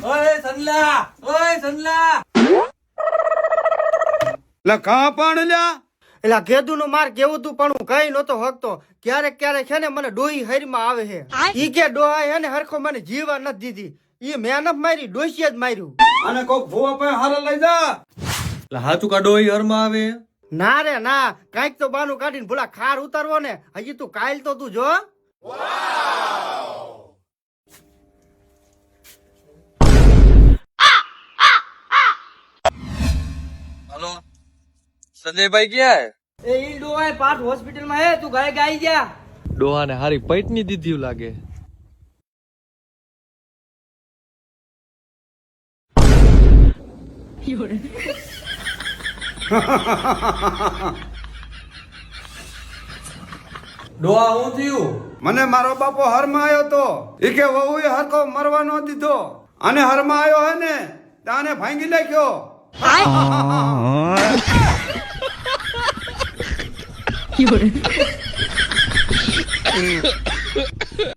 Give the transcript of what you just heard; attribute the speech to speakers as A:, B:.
A: ઓય સંલા
B: લા કા પણ લ્યા
C: એલા ગેદુ નું માર કેવું તું પણ હું કઈ નતો હકતો. ક્યારેક ક્યારેક છે ને મને ડોહી હરીમાં આવે છે. ઈ કે ડોહા હે ને હરખો મને જીવા નથી દીધી. ઈ મહેનત મારી ડોસીએ જ માર્યું.
B: અને કોક ભૂવા પાસે હારે લઈ જા.
A: લા હાચું કાઢો ઈ હરમાં આવે.
C: ના રે ના, કાંઈક તો બાનું કાઢીને ભૂલા ખાર ઉતારવો ને. હજી તું કાલ તો તું જો.
A: हेलो संजय भाई क्या है?
C: એ ઈ ડોહા પાઠ હોસ્પિટલ માં હે, તું ગાય ગાઈ જા.
A: ડોહા ને હારી પૈટની દીધી લાગે. ડોહા હું થયું?
B: મને મારો બાપો હરમાં આવ્યો તો ઈ કે વહુ એ હરખો મરવા ન દીધો અને હરમાં આવ્યો હે ને તાને ભાંગી નાખ્યો.